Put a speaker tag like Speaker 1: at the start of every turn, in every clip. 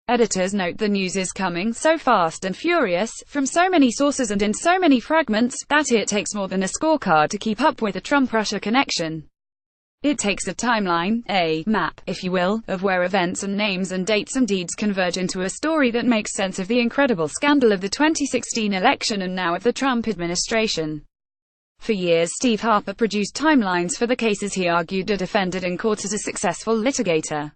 Speaker 1: Editors note the news is coming so fast and furious, from so many sources and in so many fragments, that it takes more than a scorecard to keep up with the Trump-Russia connection. It takes a timeline, a map, if you will, of where events and names and dates and deeds converge into a story that makes sense of the incredible scandal of the 2016 election and now of the Trump administration. For years Steve Harper produced timelines for the cases he argued or defended in court as a successful litigator.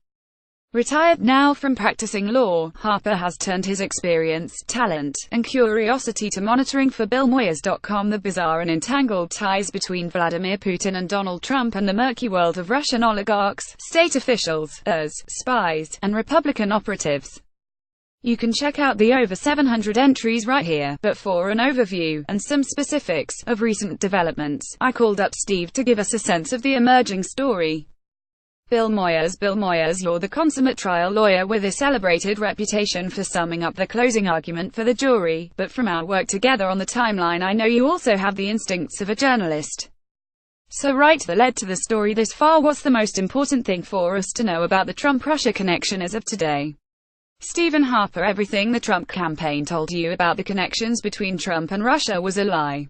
Speaker 1: Retired now from practicing law, Harper has turned his experience, talent, and curiosity to monitoring for moyers.com the bizarre and entangled ties between Vladimir Putin and Donald Trump and the murky world of Russian oligarchs, state officials, spies, and Republican operatives. You can check out the over 700 entries right here, but for an overview, and some specifics, of recent developments, I called up Steve to give us a sense of the emerging story. Bill Moyers, you're the consummate trial lawyer with a celebrated reputation for summing up the closing argument for the jury, but from our work together on the timeline I know you also have the instincts of a journalist. So right that led to the story this far. What's the most important thing for us to know about the Trump-Russia connection as of today? Stephen Harper, everything the Trump campaign told you about the connections between Trump and Russia was a lie.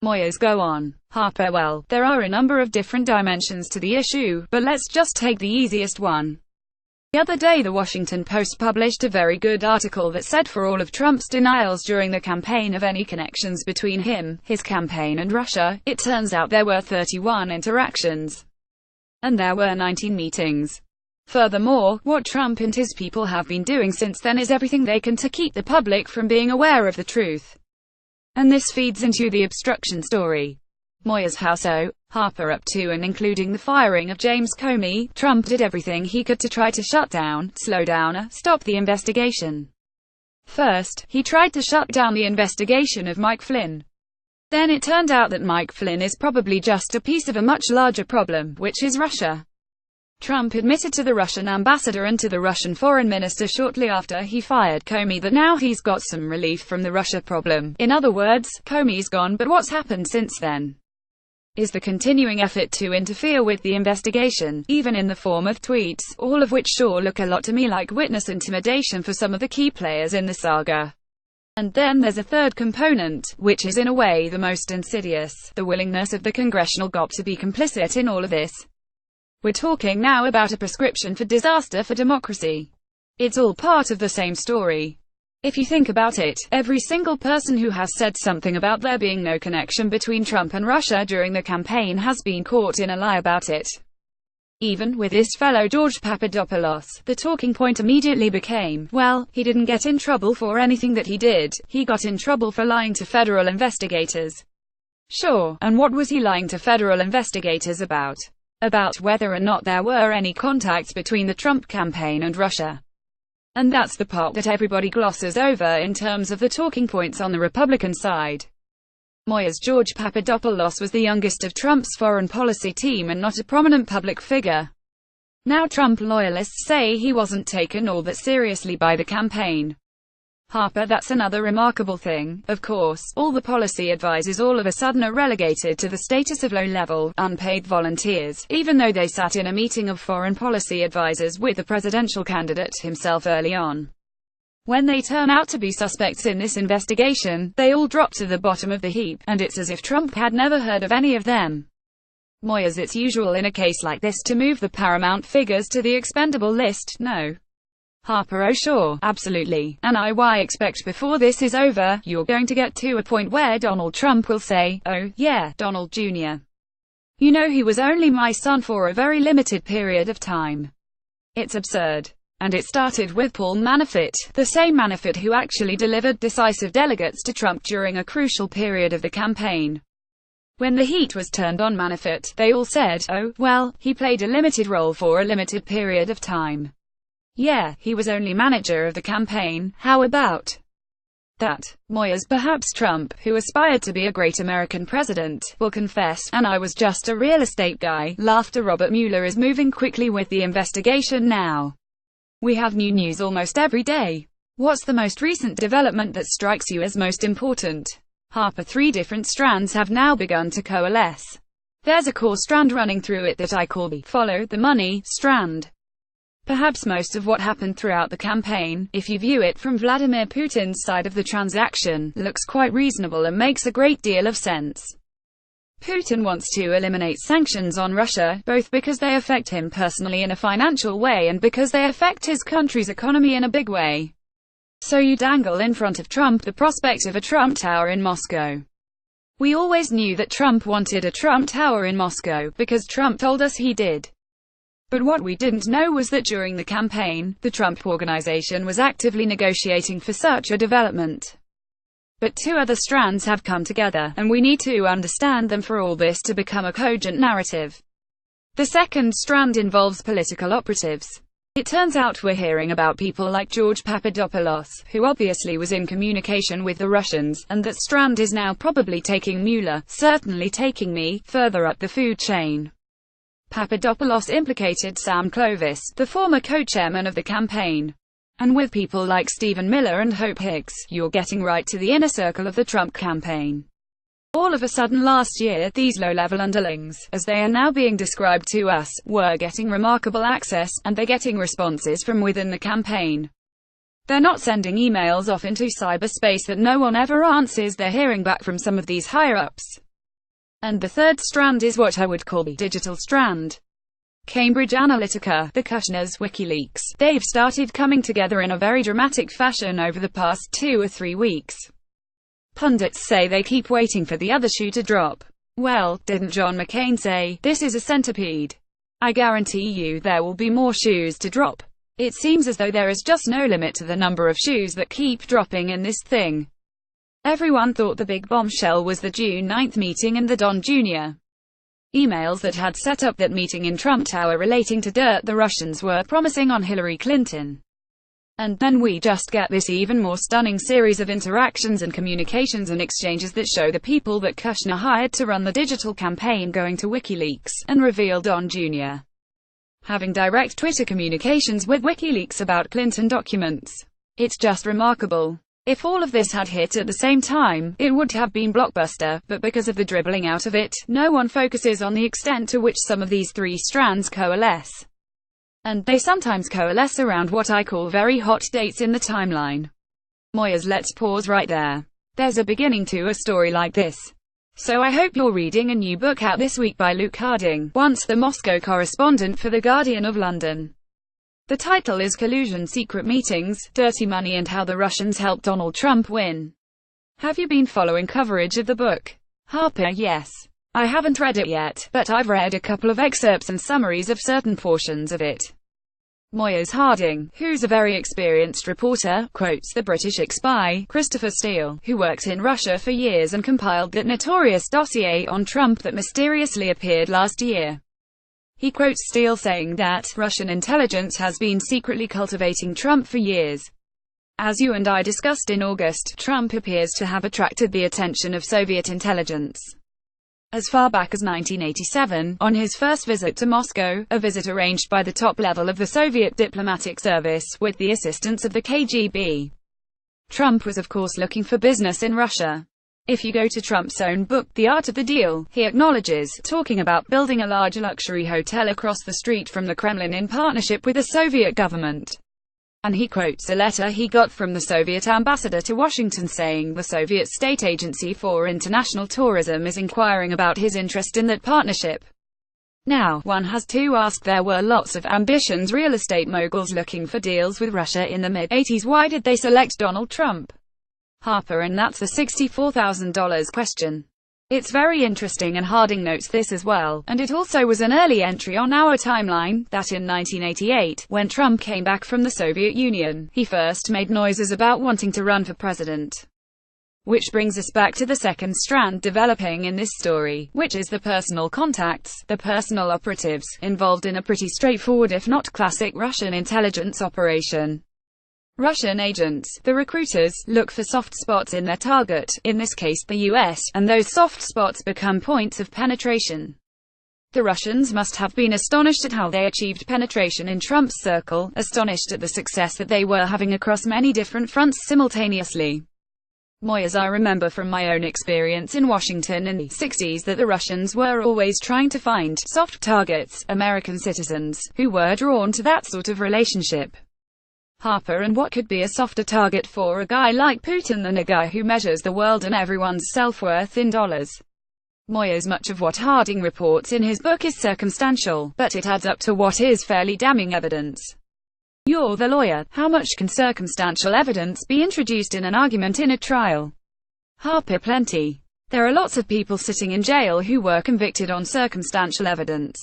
Speaker 1: Moyers, go on. Harper, well, there are a number of different dimensions to the issue, but let's just take the easiest one. The other day the Washington Post published a very good article that said for all of Trump's denials during the campaign of any connections between him, his campaign and Russia, it turns out there were 31 interactions. And there were 19 meetings. Furthermore, what Trump and his people have been doing since then is everything they can to keep the public from being aware of the truth. And this feeds into the obstruction story. Moyers, how so? Harper, up to and including the firing of James Comey, Trump did everything he could to try to shut down, slow down, or stop the investigation. First, he tried to shut down the investigation of Mike Flynn. Then it turned out that Mike Flynn is probably just a piece of a much larger problem, which is Russia. Trump admitted to the Russian ambassador and to the Russian foreign minister shortly after he fired Comey that now he's got some relief from the Russia problem. In other words, Comey's gone, but what's happened since then is the continuing effort to interfere with the investigation, even in the form of tweets, all of which sure look a lot to me like witness intimidation for some of the key players in the saga. And then there's a third component, which is in a way the most insidious, the willingness of the congressional GOP to be complicit in all of this. We're talking now about a prescription for disaster for democracy. It's all part of the same story. If you think about it, every single person who has said something about there being no connection between Trump and Russia during the campaign has been caught in a lie about it. Even with this fellow George Papadopoulos, the talking point immediately became, well, he didn't get in trouble for anything that he did, he got in trouble for lying to federal investigators. Sure, and what was he lying to federal investigators about? About whether or not there were any contacts between the Trump campaign and Russia. And that's the part that everybody glosses over in terms of the talking points on the Republican side. Moyers, George Papadopoulos was the youngest of Trump's foreign policy team and not a prominent public figure. Now Trump loyalists say he wasn't taken all that seriously by the campaign. Harper, that's another remarkable thing. Of course, all the policy advisors all of a sudden are relegated to the status of low-level, unpaid volunteers, even though they sat in a meeting of foreign policy advisors with the presidential candidate himself early on. When they turn out to be suspects in this investigation, they all drop to the bottom of the heap, and it's as if Trump had never heard of any of them. Moyers, it's usual in a case like this to move the paramount figures to the expendable list, no? Harper, oh sure, absolutely, and I expect before this is over, you're going to get to a point where Donald Trump will say, oh, yeah, Donald Jr. You know he was only my son for a very limited period of time. It's absurd. And it started with Paul Manafort, the same Manafort who actually delivered decisive delegates to Trump during a crucial period of the campaign. When the heat was turned on Manafort, they all said, oh, well, he played a limited role for a limited period of time. Yeah, he was only manager of the campaign, how about that? Moyers, perhaps Trump, who aspired to be a great American president, will confess, and I was just a real estate guy. Laughter. Robert Mueller is moving quickly with the investigation now. We have new news almost every day. What's the most recent development that strikes you as most important? Harper, 3 different strands have now begun to coalesce. There's a core strand running through it that I call the follow the money strand. Perhaps most of what happened throughout the campaign, if you view it from Vladimir Putin's side of the transaction, looks quite reasonable and makes a great deal of sense. Putin wants to eliminate sanctions on Russia, both because they affect him personally in a financial way and because they affect his country's economy in a big way. So you dangle in front of Trump the prospect of a Trump Tower in Moscow. We always knew that Trump wanted a Trump Tower in Moscow, because Trump told us he did. But what we didn't know was that during the campaign, the Trump Organization was actively negotiating for such a development. But two other strands have come together, and we need to understand them for all this to become a cogent narrative. The second strand involves political operatives. It turns out we're hearing about people like George Papadopoulos, who obviously was in communication with the Russians, and that strand is now probably taking Mueller, certainly taking me, further up the food chain. Papadopoulos implicated Sam Clovis, the former co-chairman of the campaign. And with people like Stephen Miller and Hope Hicks, you're getting right to the inner circle of the Trump campaign. All of a sudden last year, these low-level underlings, as they are now being described to us, were getting remarkable access, and they're getting responses from within the campaign. They're not sending emails off into cyberspace that no one ever answers, they're hearing back from some of these higher-ups. And the third strand is what I would call the digital strand. Cambridge Analytica, the Kushners, WikiLeaks, they've started coming together in a very dramatic fashion over the past 2 or 3 weeks. Pundits say they keep waiting for the other shoe to drop. Well, didn't John McCain say, "This is a centipede"? I guarantee you there will be more shoes to drop. It seems as though there is just no limit to the number of shoes that keep dropping in this thing. Everyone thought the big bombshell was the June 9th meeting and the Don Jr. emails that had set up that meeting in Trump Tower relating to dirt the Russians were promising on Hillary Clinton. And then we just get this even more stunning series of interactions and communications and exchanges that show the people that Kushner hired to run the digital campaign going to WikiLeaks, and reveal Don Jr. having direct Twitter communications with WikiLeaks about Clinton documents. It's just remarkable. If all of this had hit at the same time, it would have been blockbuster, but because of the dribbling out of it, no one focuses on the extent to which some of these three strands coalesce. And they sometimes coalesce around what I call very hot dates in the timeline. Moyers, let's pause right there. There's a beginning to a story like this. So I hope you're reading a new book out this week by Luke Harding, once the Moscow correspondent for The Guardian of London. The title is Collusion, Secret Meetings, Dirty Money and How the Russians Helped Donald Trump Win. Have you been following coverage of the book? Harper, yes. I haven't read it yet, but I've read a couple of excerpts and summaries of certain portions of it. Moyers Harding, who's a very experienced reporter, quotes the British ex-spy, Christopher Steele, who worked in Russia for years and compiled that notorious dossier on Trump that mysteriously appeared last year. He quotes Steele saying that Russian intelligence has been secretly cultivating Trump for years. As you and I discussed in August, Trump appears to have attracted the attention of Soviet intelligence. As far back as 1987, on his first visit to Moscow, a visit arranged by the top level of the Soviet diplomatic service, with the assistance of the KGB. Trump was of course looking for business in Russia. If you go to Trump's own book, The Art of the Deal, he acknowledges talking about building a large luxury hotel across the street from the Kremlin in partnership with the Soviet government. And he quotes a letter he got from the Soviet ambassador to Washington saying the Soviet State Agency for International Tourism is inquiring about his interest in that partnership. Now, one has to ask, there were lots of ambitious real estate moguls looking for deals with Russia in the mid-80s. Why did they select Donald Trump? Harper, and that's the $64,000 question. It's very interesting, and Harding notes this as well, and it also was an early entry on our timeline, that in 1988, when Trump came back from the Soviet Union, he first made noises about wanting to run for president. Which brings us back to the second strand developing in this story, which is the personal contacts, the personal operatives, involved in a pretty straightforward if not classic Russian intelligence operation. Russian agents, the recruiters, look for soft spots in their target, in this case the US, and those soft spots become points of penetration. The Russians must have been astonished at how they achieved penetration in Trump's circle, astonished at the success that they were having across many different fronts simultaneously. Moyers, I remember from my own experience in Washington in the 60s that the Russians were always trying to find soft targets, American citizens, who were drawn to that sort of relationship. Harper, and what could be a softer target for a guy like Putin than a guy who measures the world and everyone's self-worth in dollars? Moyers, much of what Harding reports in his book is circumstantial, but it adds up to what is fairly damning evidence. You're the lawyer. How much can circumstantial evidence be introduced in an argument in a trial? Harper, plenty. There are lots of people sitting in jail who were convicted on circumstantial evidence.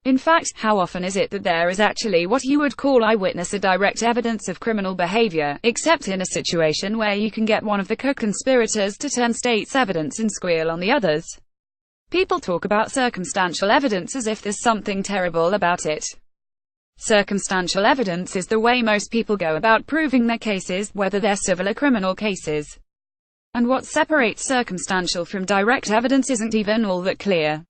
Speaker 1: In fact, how often is it that there is actually what you would call eyewitness or direct evidence of criminal behavior, except in a situation where you can get one of the co-conspirators to turn state's evidence and squeal on the others? People talk about circumstantial evidence as if there's something terrible about it. Circumstantial evidence is the way most people go about proving their cases, whether they're civil or criminal cases. And what separates circumstantial from direct evidence isn't even all that clear.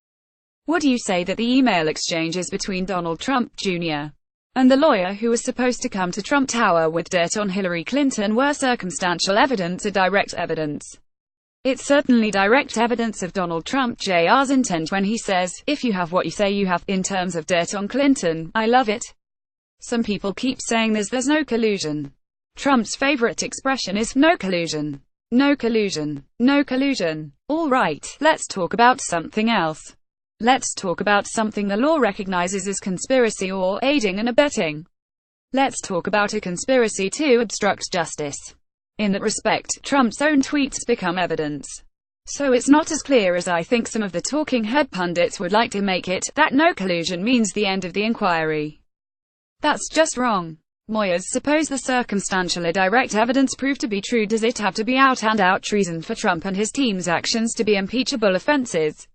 Speaker 1: Would you say that the email exchanges between Donald Trump, Jr. and the lawyer who was supposed to come to Trump Tower with dirt on Hillary Clinton were circumstantial evidence or direct evidence? It's certainly direct evidence of Donald Trump Jr.'s intent when he says, "If you have what you say you have, in terms of dirt on Clinton, I love it." Some people keep saying there's no collusion. Trump's favorite expression is, no collusion. No collusion. No collusion. All right, let's talk about something else. Let's talk about something the law recognizes as conspiracy or aiding and abetting. Let's talk about a conspiracy to obstruct justice. In that respect, Trump's own tweets become evidence. So it's not as clear as I think some of the talking head pundits would like to make it, that no collusion means the end of the inquiry. That's just wrong. Moyers, suppose the circumstantial or direct evidence proved to be true, does it have to be out-and-out treason for Trump and his team's actions to be impeachable offenses?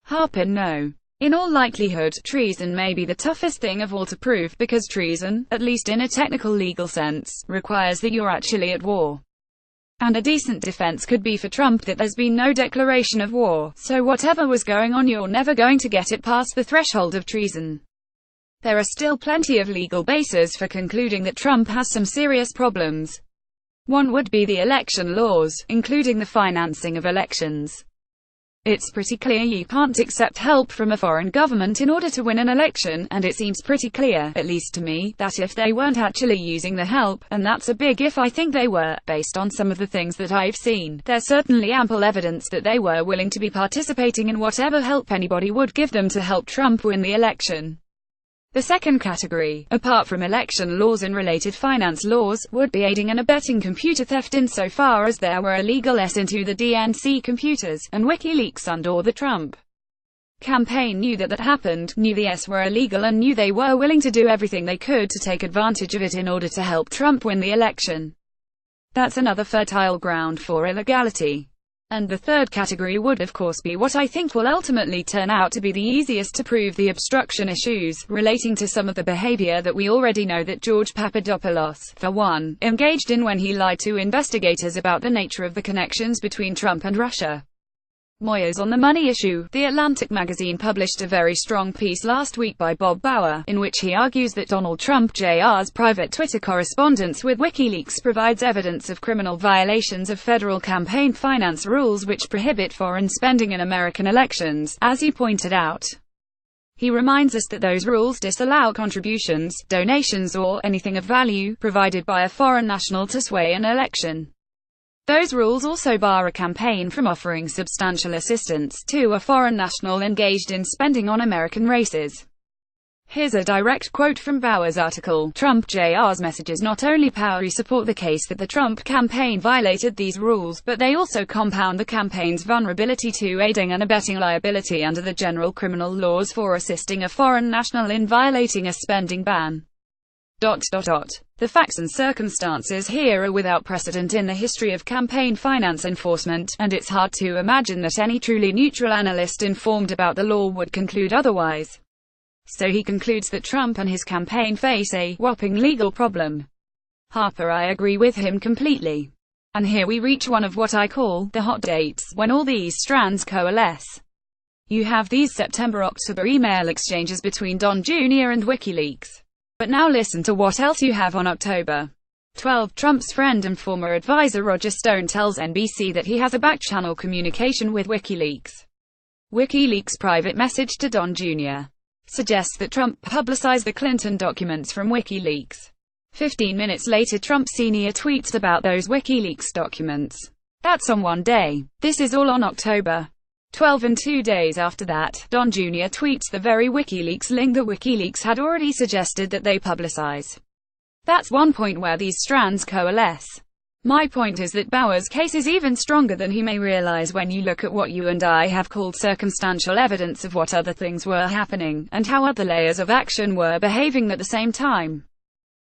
Speaker 1: Harper, no. In all likelihood, treason may be the toughest thing of all to prove, because treason, at least in a technical legal sense, requires that you're actually at war. And a decent defense could be for Trump that there's been no declaration of war, so whatever was going on, you're never going to get it past the threshold of treason. There are still plenty of legal bases for concluding that Trump has some serious problems. One would be the election laws, including the financing of elections. It's pretty clear you can't accept help from a foreign government in order to win an election, and it seems pretty clear, at least to me, that if they weren't actually using the help, and that's a big if, I think they were, based on some of the things that I've seen, there's certainly ample evidence that they were willing to be participating in whatever help anybody would give them to help Trump win the election. The second category, apart from election laws and related finance laws, would be aiding and abetting computer theft insofar as there were illegal access into the DNC computers, and WikiLeaks and/or the Trump campaign knew that happened, knew the S were illegal, and knew they were willing to do everything they could to take advantage of it in order to help Trump win the election. That's another fertile ground for illegality. And the third category would of course be what I think will ultimately turn out to be the easiest to prove, the obstruction issues, relating to some of the behavior that we already know that George Papadopoulos, for one, engaged in when he lied to investigators about the nature of the connections between Trump and Russia. Moyers, on the money issue, The Atlantic magazine published a very strong piece last week by Bob Bauer, in which he argues that Donald Trump Jr.'s private Twitter correspondence with WikiLeaks provides evidence of criminal violations of federal campaign finance rules which prohibit foreign spending in American elections, as he pointed out. He reminds us that those rules disallow contributions, donations or anything of value, provided by a foreign national to sway an election. Those rules also bar a campaign from offering substantial assistance to a foreign national engaged in spending on American races. Here's a direct quote from Bauer's article. Trump Jr.'s messages not only powerfully support the case that the Trump campaign violated these rules, but they also compound the campaign's vulnerability to aiding and abetting liability under the general criminal laws for assisting a foreign national in violating a spending ban. The facts and circumstances here are without precedent in the history of campaign finance enforcement, and it's hard to imagine that any truly neutral analyst informed about the law would conclude otherwise. So he concludes that Trump and his campaign face a whopping legal problem. Harper, I agree with him completely. And here we reach one of what I call the hot dates, when all these strands coalesce. You have these September-October email exchanges between Don Jr. and WikiLeaks. But now listen to what else you have on October 12. Trump's friend and former advisor Roger Stone tells NBC that he has a back-channel communication with WikiLeaks. WikiLeaks' private message to Don Jr. suggests that Trump publicized the Clinton documents from WikiLeaks. 15 minutes later, Trump Sr. tweets about those WikiLeaks documents. That's on one day. This is all on October 12, and 2 days after that, Don Jr. tweets the very WikiLeaks link that WikiLeaks had already suggested that they publicize. That's one point where these strands coalesce. My point is that Bauer's case is even stronger than he may realize when you look at what you and I have called circumstantial evidence of what other things were happening, and how other layers of action were behaving at the same time.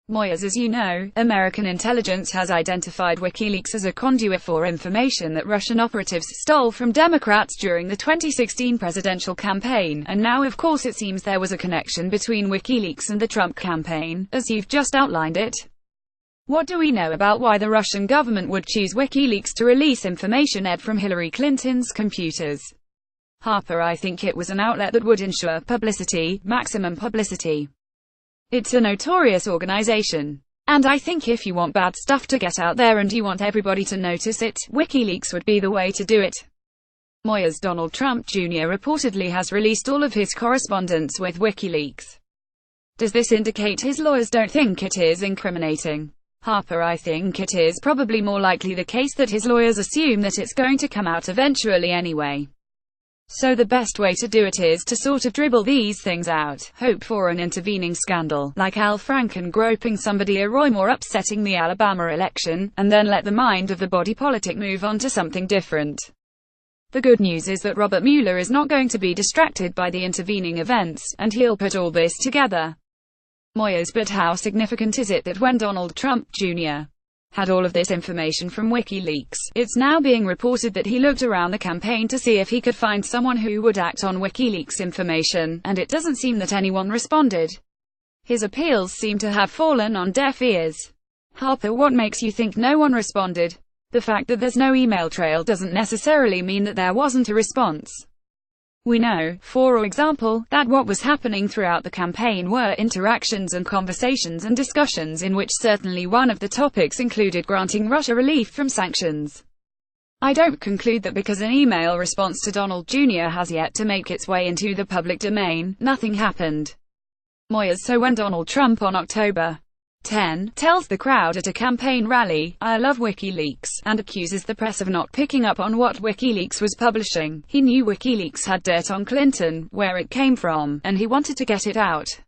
Speaker 1: Moyers, as you know, American intelligence has identified WikiLeaks as a conduit for information that Russian operatives stole from Democrats during the 2016 presidential campaign, and now of course it seems there was a connection between WikiLeaks and the Trump campaign, as you've just outlined it. What do we know about why the Russian government would choose WikiLeaks to release information from Hillary Clinton's computers? Harper: I think it was an outlet that would ensure publicity, maximum publicity. It's a notorious organization. And I think if you want bad stuff to get out there and you want everybody to notice it, WikiLeaks would be the way to do it. Moyers: Donald Trump Jr. reportedly has released all of his correspondence with WikiLeaks. Does this indicate his lawyers don't think it is incriminating? Harper: I think it is probably more likely the case that his lawyers assume that it's going to come out eventually anyway. So the best way to do it is to sort of dribble these things out, hope for an intervening scandal, like Al Franken groping somebody or Roy Moore upsetting the Alabama election, and then let the mind of the body politic move on to something different. The good news is that Robert Mueller is not going to be distracted by the intervening events, and he'll put all this together. Moyers: But how significant is it that when Donald Trump Jr. had all of this information from WikiLeaks, it's now being reported that he looked around the campaign to see if he could find someone who would act on WikiLeaks information, and it doesn't seem that anyone responded. His appeals seem to have fallen on deaf ears. Harper: What makes you think no one responded? The fact that there's no email trail doesn't necessarily mean that there wasn't a response. We know, for example, that what was happening throughout the campaign were interactions and conversations and discussions in which certainly one of the topics included granting Russia relief from sanctions. I don't conclude that because an email response to Donald Jr. has yet to make its way into the public domain, nothing happened. Moyers: So when Donald Trump on October 10 tells the crowd at a campaign rally, "I love WikiLeaks," and accuses the press of not picking up on what WikiLeaks was publishing, he knew WikiLeaks had dirt on Clinton, where it came from, and he wanted to get it out.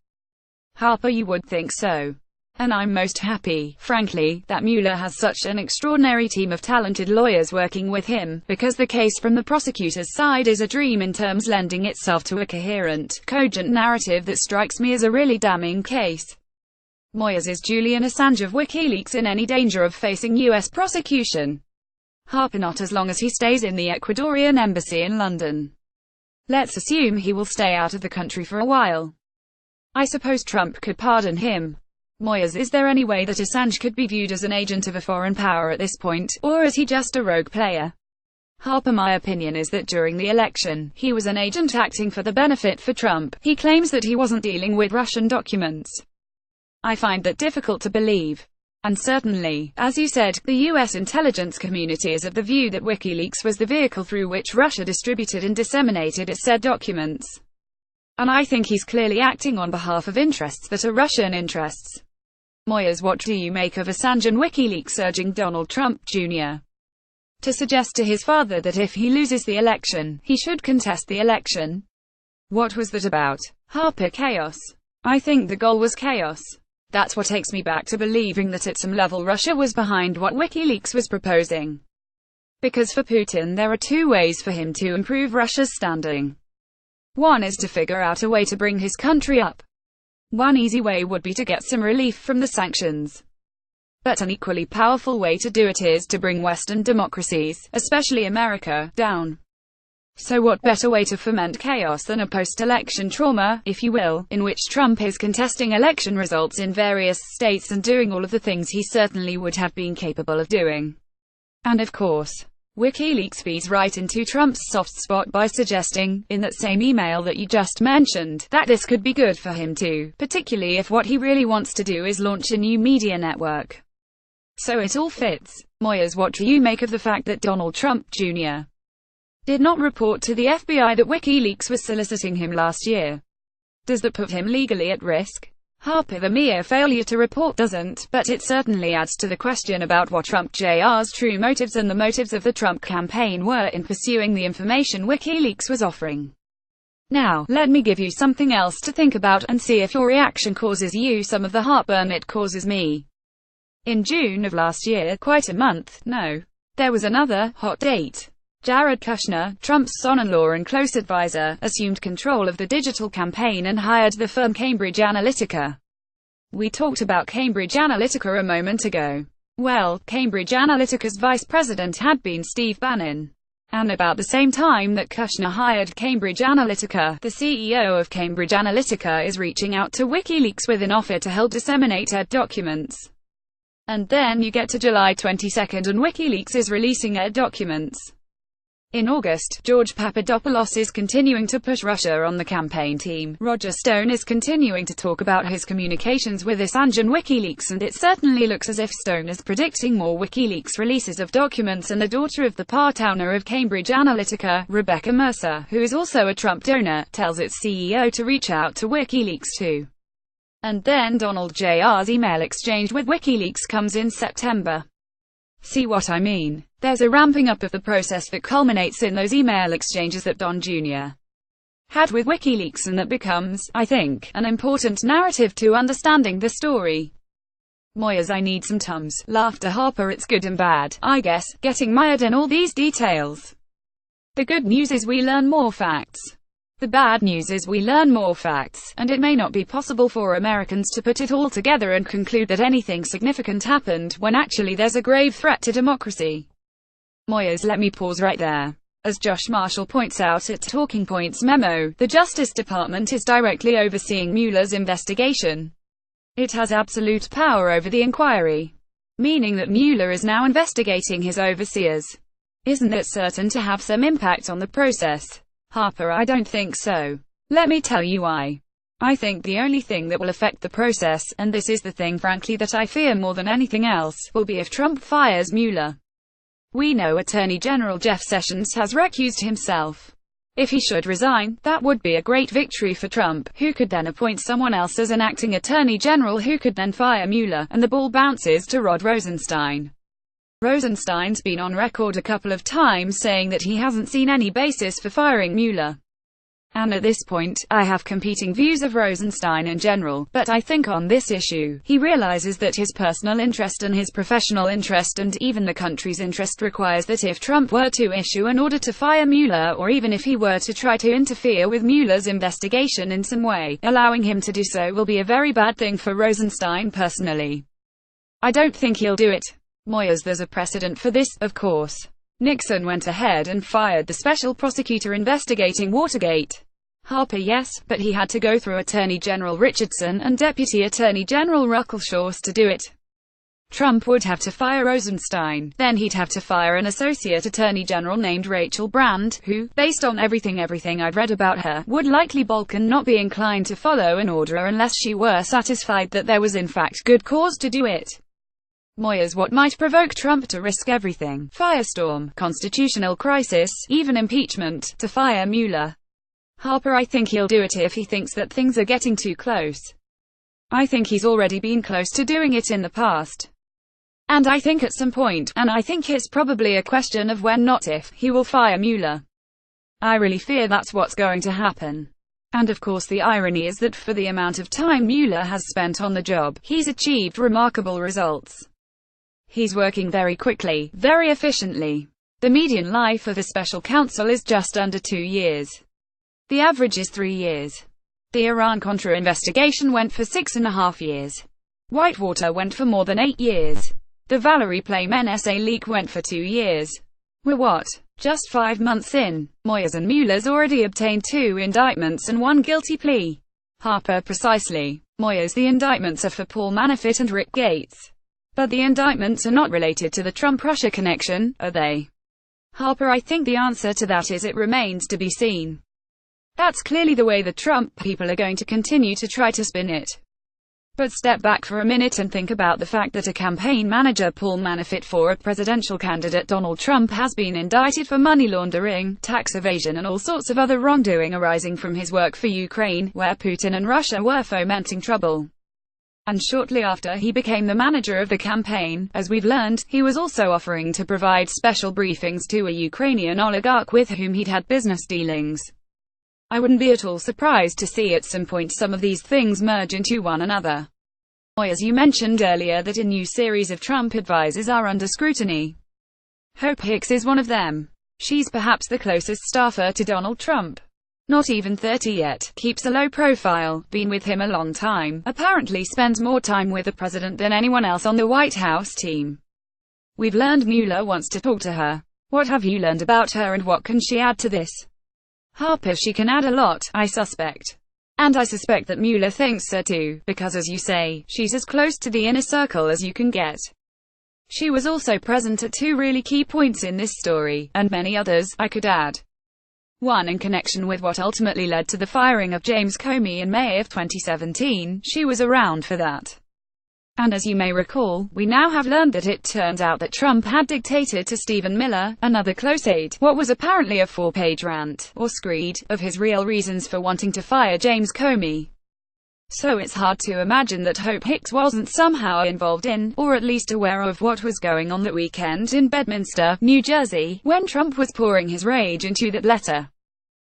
Speaker 1: Harper: You would think so. And I'm most happy, frankly, that Mueller has such an extraordinary team of talented lawyers working with him, because the case from the prosecutor's side is a dream in terms lending itself to a coherent, cogent narrative that strikes me as a really damning case. Moyers: Is Julian Assange of WikiLeaks in any danger of facing U.S. prosecution? Harper: Not as long as he stays in the Ecuadorian embassy in London. Let's assume he will stay out of the country for a while. I suppose Trump could pardon him. Moyers: Is there any way that Assange could be viewed as an agent of a foreign power at this point, or is he just a rogue player? Harper: My opinion is that during the election, he was an agent acting for the benefit for Trump. He claims that he wasn't dealing with Russian documents. I find that difficult to believe. And certainly, as you said, the U.S. intelligence community is of the view that WikiLeaks was the vehicle through which Russia distributed and disseminated its said documents. And I think he's clearly acting on behalf of interests that are Russian interests. Moyers: What do you make of Assange and WikiLeaks urging Donald Trump Jr. to suggest to his father that if he loses the election, he should contest the election? What was that about? Harper: Chaos. I think the goal was chaos. That's what takes me back to believing that at some level Russia was behind what WikiLeaks was proposing. Because for Putin there are two ways for him to improve Russia's standing. One is to figure out a way to bring his country up. One easy way would be to get some relief from the sanctions. But an equally powerful way to do it is to bring Western democracies, especially America, down. So what better way to foment chaos than a post-election trauma, if you will, in which Trump is contesting election results in various states and doing all of the things he certainly would have been capable of doing. And of course, WikiLeaks feeds right into Trump's soft spot by suggesting, in that same email that you just mentioned, that this could be good for him too, particularly if what he really wants to do is launch a new media network. So it all fits. Moyers, what do you make of the fact that Donald Trump Jr. did not report to the FBI that WikiLeaks was soliciting him last year? Does that put him legally at risk? Harper, the mere failure to report doesn't, but it certainly adds to the question about what Trump Jr.'s true motives and the motives of the Trump campaign were in pursuing the information WikiLeaks was offering. Now, let me give you something else to think about, and see if your reaction causes you some of the heartburn it causes me. In June of last year, quite a month, no, there was another hot date. Jared Kushner, Trump's son-in-law and close advisor, assumed control of the digital campaign and hired the firm Cambridge Analytica. We talked about Cambridge Analytica a moment ago. Well, Cambridge Analytica's vice president had been Steve Bannon. And about the same time that Kushner hired Cambridge Analytica, the CEO of Cambridge Analytica is reaching out to WikiLeaks with an offer to help disseminate her documents. And then you get to July 22 and WikiLeaks is releasing her documents. In August, George Papadopoulos is continuing to push Russia on the campaign team. Roger Stone is continuing to talk about his communications with Assange and WikiLeaks, and it certainly looks as if Stone is predicting more WikiLeaks releases of documents, and the daughter of the part owner of Cambridge Analytica, Rebecca Mercer, who is also a Trump donor, tells its CEO to reach out to WikiLeaks too. And then Donald Jr.'s email exchange with WikiLeaks comes in September. See what I mean? There's a ramping up of the process that culminates in those email exchanges that Don Jr. had with WikiLeaks, and that becomes, I think, an important narrative to understanding the story. Moyers, I need some Tums. Laughter. Harper, it's good and bad, I guess, getting mired in all these details. The good news is we learn more facts. The bad news is we learn more facts, and it may not be possible for Americans to put it all together and conclude that anything significant happened, when actually there's a grave threat to democracy. Moyers, let me pause right there. As Josh Marshall points out at Talking Points memo, the Justice Department is directly overseeing Mueller's investigation. It has absolute power over the inquiry, meaning that Mueller is now investigating his overseers. Isn't that certain to have some impact on the process? Harper, I don't think so. Let me tell you why. I think the only thing that will affect the process, and this is the thing frankly that I fear more than anything else, will be if Trump fires Mueller. We know Attorney General Jeff Sessions has recused himself. If he should resign, that would be a great victory for Trump, who could then appoint someone else as an acting Attorney General who could then fire Mueller, and the ball bounces to Rod Rosenstein. Rosenstein's been on record a couple of times saying that he hasn't seen any basis for firing Mueller. And at this point, I have competing views of Rosenstein in general, but I think on this issue, he realizes that his personal interest and his professional interest and even the country's interest requires that if Trump were to issue an order to fire Mueller, or even if he were to try to interfere with Mueller's investigation in some way, allowing him to do so will be a very bad thing for Rosenstein personally. I don't think he'll do it. Moyers, there's a precedent for this, of course. Nixon went ahead and fired the special prosecutor investigating Watergate. Harper, yes, but he had to go through Attorney General Richardson and Deputy Attorney General Ruckelshaus to do it. Trump would have to fire Rosenstein, then he'd have to fire an associate attorney general named Rachel Brand, who, based on everything I'd read about her, would likely balk and not be inclined to follow an order unless she were satisfied that there was in fact good cause to do it. Moyers, what might provoke Trump to risk everything? Firestorm, constitutional crisis, even impeachment, to fire Mueller. Harper, I think he'll do it if he thinks that things are getting too close. I think he's already been close to doing it in the past. And I think at some point, and I think it's probably a question of when not if, he will fire Mueller. I really fear that's what's going to happen. And of course the irony is that for the amount of time Mueller has spent on the job, he's achieved remarkable results. He's working very quickly, very efficiently. The median life of a special counsel is just under 2 years. The average is 3 years. The Iran-Contra investigation went for 6.5 years. Whitewater went for more than 8 years. The Valerie Plame NSA leak went for 2 years. We're what? Just 5 months in. Moyers, and Mueller's already obtained 2 indictments and 1 guilty plea. Harper, precisely. Moyers, the indictments are for Paul Manafort and Rick Gates. But the indictments are not related to the TrumpRussia connection, are they? Harper, I think the answer to that is it remains to be seen. That's clearly the way the Trump people are going to continue to try to spin it. But step back for a minute and think about the fact that a campaign manager, Paul Manafort, for a presidential candidate Donald Trump, has been indicted for money laundering, tax evasion and all sorts of other wrongdoing arising from his work for Ukraine, where Putin and Russia were fomenting trouble. And shortly after he became the manager of the campaign, as we've learned, he was also offering to provide special briefings to a Ukrainian oligarch with whom he'd had business dealings. I wouldn't be at all surprised to see at some point some of these things merge into one another. As you mentioned earlier that a new series of Trump advisors are under scrutiny. Hope Hicks is one of them. She's perhaps the closest staffer to Donald Trump. Not even 30 yet, keeps a low profile, been with him a long time, apparently spends more time with the president than anyone else on the White House team. We've learned Mueller wants to talk to her. What have you learned about her and what can she add to this? Harper, she can add a lot, I suspect. And I suspect that Mueller thinks so too, because as you say, she's as close to the inner circle as you can get. She was also present at two really key points in this story, and many others, I could add. One, in connection with what ultimately led to the firing of James Comey in May of 2017, she was around for that. And as you may recall, we now have learned that it turns out that Trump had dictated to Stephen Miller, another close aide, what was apparently a 4-page rant, or screed, of his real reasons for wanting to fire James Comey. So it's hard to imagine that Hope Hicks wasn't somehow involved in, or at least aware of what was going on that weekend in Bedminster, New Jersey, when Trump was pouring his rage into that letter.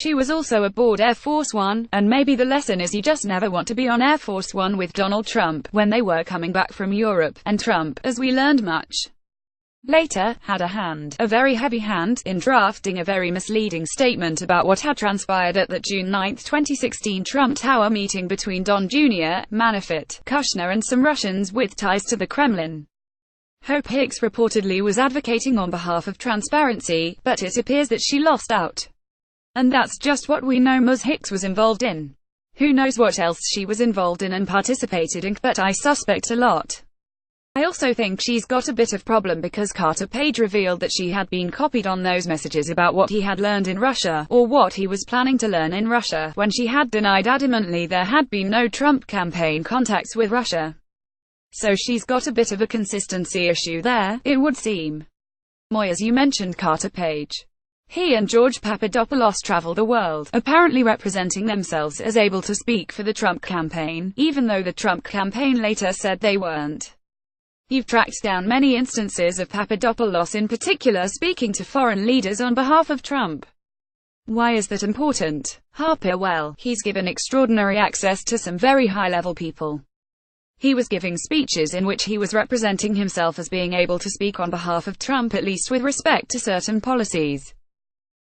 Speaker 1: She was also aboard Air Force One, and maybe the lesson is you just never want to be on Air Force One with Donald Trump, when they were coming back from Europe, and Trump, as we learned much later, had a hand, a very heavy hand, in drafting a very misleading statement about what had transpired at that June 9, 2016 Trump Tower meeting between Don Jr., Manafort, Kushner and some Russians with ties to the Kremlin. Hope Hicks reportedly was advocating on behalf of transparency, but it appears that she lost out. And that's just what we know Ms. Hicks was involved in. Who knows what else she was involved in and participated in, but I suspect a lot. I also think she's got a bit of problem because Carter Page revealed that she had been copied on those messages about what he had learned in Russia, or what he was planning to learn in Russia, when she had denied adamantly there had been no Trump campaign contacts with Russia. So she's got a bit of a consistency issue there, it would seem. Moyers, you mentioned Carter Page. He and George Papadopoulos travel the world, apparently representing themselves as able to speak for the Trump campaign, even though the Trump campaign later said they weren't. You've tracked down many instances of Papadopoulos in particular speaking to foreign leaders on behalf of Trump. Why is that important? Harper, well, he's given extraordinary access to some very high-level people. He was giving speeches in which he was representing himself as being able to speak on behalf of Trump, at least with respect to certain policies.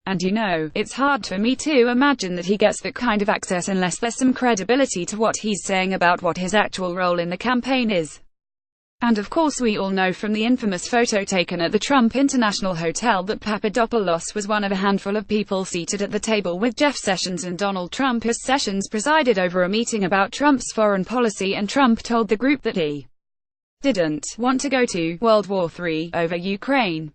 Speaker 1: And you know, it's hard for me to imagine that he gets that kind of access unless there's some credibility to what he's saying about what his actual role in the campaign is. And of course we all know from the infamous photo taken at the Trump International Hotel that Papadopoulos was one of a handful of people seated at the table with Jeff Sessions and Donald Trump, as Sessions presided over a meeting about Trump's foreign policy, and Trump told the group that he didn't want to go to World War III over Ukraine.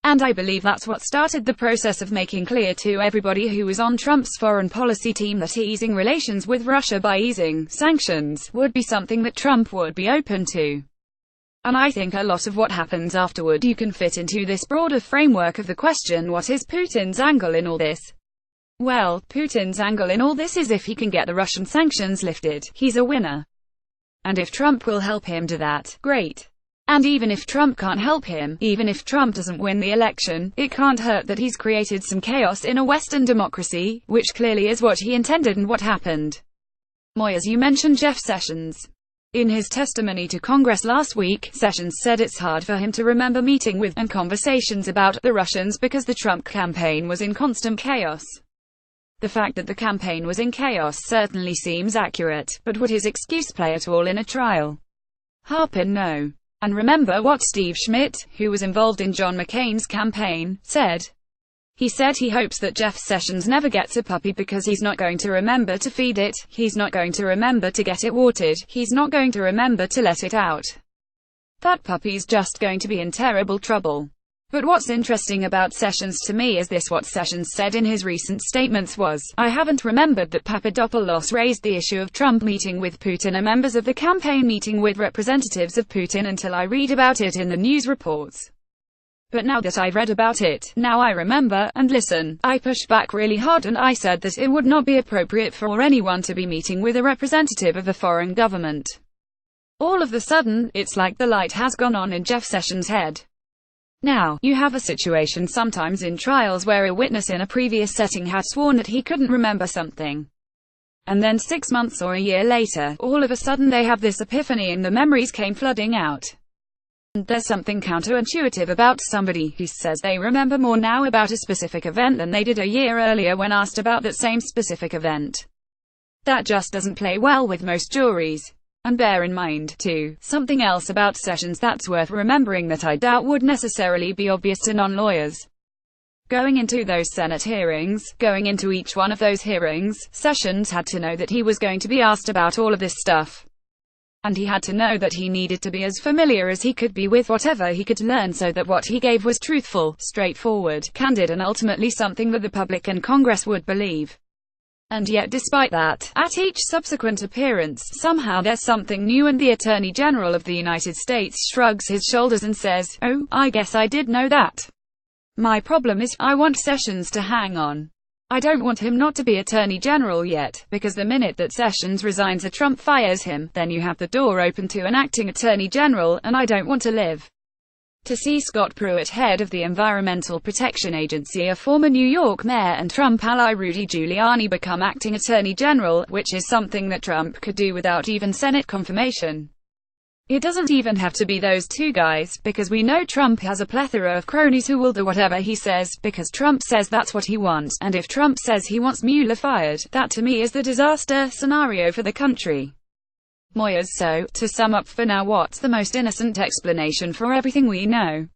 Speaker 1: And I believe that's what started the process of making clear to everybody who was on Trump's foreign policy team that easing relations with Russia by easing sanctions would be something that Trump would be open to. And I think a lot of what happens afterward you can fit into this broader framework of the question, what is Putin's angle in all this? Well, Putin's angle in all this is if he can get the Russian sanctions lifted, he's a winner. And if Trump will help him do that, great. And even if Trump can't help him, even if Trump doesn't win the election, it can't hurt that he's created some chaos in a Western democracy, which clearly is what he intended and what happened. Moyers, you mentioned Jeff Sessions. In his testimony to Congress last week, Sessions said it's hard for him to remember meeting with and conversations about the Russians because the Trump campaign was in constant chaos. The fact that the campaign was in chaos certainly seems accurate, but would his excuse play at all in a trial? Harper, no. And remember what Steve Schmidt, who was involved in John McCain's campaign, said. He said he hopes that Jeff Sessions never gets a puppy because he's not going to remember to feed it, he's not going to remember to get it watered, he's not going to remember to let it out. That puppy's just going to be in terrible trouble. But what's interesting about Sessions to me is this: what Sessions said in his recent statements was, "I haven't remembered that Papadopoulos raised the issue of Trump meeting with Putin or members of the campaign meeting with representatives of Putin until I read about it in the news reports. But now that I've read about it, now I remember, and listen, I pushed back really hard and I said that it would not be appropriate for anyone to be meeting with a representative of a foreign government." All of a sudden, it's like the light has gone on in Jeff Sessions' head. Now, you have a situation sometimes in trials where a witness in a previous setting had sworn that he couldn't remember something. And then 6 months or a year later, all of a sudden they have this epiphany and the memories came flooding out. And there's something counterintuitive about somebody who says they remember more now about a specific event than they did a year earlier when asked about that same specific event. That just doesn't play well with most juries. And bear in mind, too, something else about Sessions that's worth remembering that I doubt would necessarily be obvious to non-lawyers. Going into those Senate hearings, going into each one of those hearings, Sessions had to know that he was going to be asked about all of this stuff. And he had to know that he needed to be as familiar as he could be with whatever he could learn so that what he gave was truthful, straightforward, candid and ultimately something that the public and Congress would believe. And yet despite that, at each subsequent appearance, somehow there's something new and the Attorney General of the United States shrugs his shoulders and says, "Oh, I guess I did know that." My problem is, I want Sessions to hang on. I don't want him not to be Attorney General yet, because the minute that Sessions resigns or Trump fires him, then you have the door open to an acting Attorney General, and I don't want to live to see Scott Pruitt, head of the Environmental Protection Agency, a former New York mayor, and Trump ally Rudy Giuliani become acting Attorney General, which is something that Trump could do without even Senate confirmation. It doesn't even have to be those two guys, because we know Trump has a plethora of cronies who will do whatever he says, because Trump says that's what he wants, and if Trump says he wants Mueller fired, that to me is the disaster scenario for the country. Moyers. So, to sum up for now, what's the most innocent explanation for everything we know?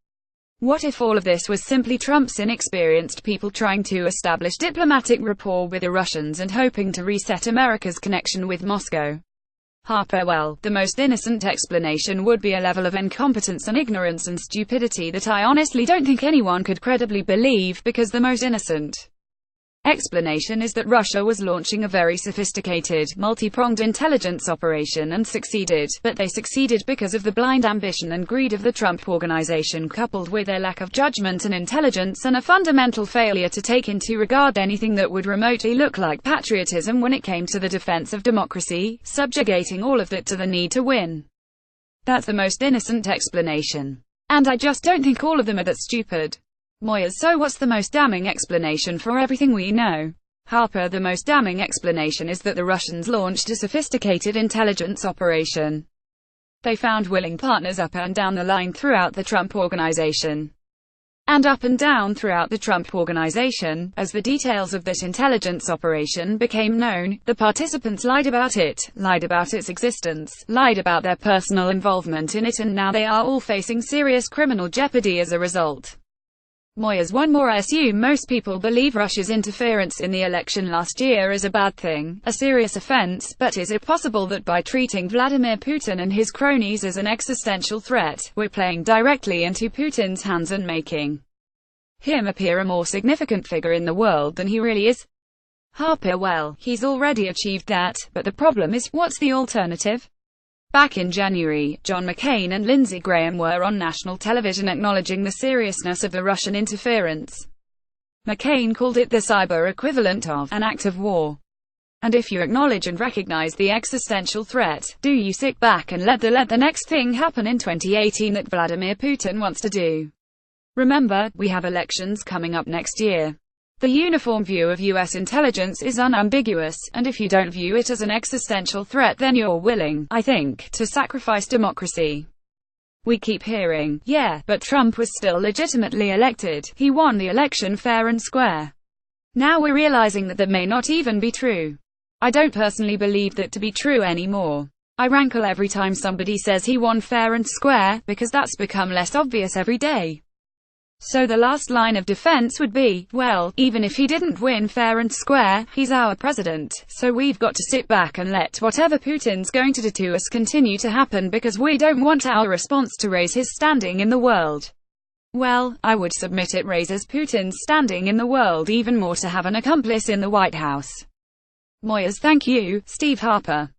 Speaker 1: What if all of this was simply Trump's inexperienced people trying to establish diplomatic rapport with the Russians and hoping to reset America's connection with Moscow? Harper. Well, the most innocent explanation would be a level of incompetence and ignorance and stupidity that I honestly don't think anyone could credibly believe, because the most innocent explanation is that Russia was launching a very sophisticated, multi-pronged intelligence operation and succeeded, but they succeeded because of the blind ambition and greed of the Trump Organization, coupled with their lack of judgment and intelligence and a fundamental failure to take into regard anything that would remotely look like patriotism when it came to the defense of democracy, subjugating all of that to the need to win. That's the most innocent explanation. And I just don't think all of them are that stupid. Moyers. So what's the most damning explanation for everything we know? Harper. The most damning explanation is that the Russians launched a sophisticated intelligence operation. They found willing partners up and down the line throughout the Trump Organization. And up and down throughout the Trump Organization, as the details of that intelligence operation became known, the participants lied about it, lied about its existence, lied about their personal involvement in it, and now they are all facing serious criminal jeopardy as a result. Moyers. One more. I assume most people believe Russia's interference in the election last year is a bad thing, a serious offense, but is it possible that by treating Vladimir Putin and his cronies as an existential threat, we're playing directly into Putin's hands and making him appear a more significant figure in the world than he really is? Harper. Well, he's already achieved that, but the problem is, what's the alternative? Back in January, John McCain and Lindsey Graham were on national television acknowledging the seriousness of the Russian interference. McCain called it the cyber equivalent of an act of war. And if you acknowledge and recognize the existential threat, do you sit back and let the next thing happen in 2018 that Vladimir Putin wants to do? Remember, we have elections coming up next year. The uniform view of U.S. intelligence is unambiguous, and if you don't view it as an existential threat, then you're willing, I think, to sacrifice democracy. We keep hearing, yeah, but Trump was still legitimately elected, he won the election fair and square. Now we're realizing that may not even be true. I don't personally believe that to be true anymore. I rankle every time somebody says he won fair and square, because that's become less obvious every day. So the last line of defense would be, well, even if he didn't win fair and square, he's our president, so we've got to sit back and let whatever Putin's going to do to us continue to happen because we don't want our response to raise his standing in the world. Well, I would submit it raises Putin's standing in the world even more to have an accomplice in the White House. Moyers. Thank you, Steve Harper.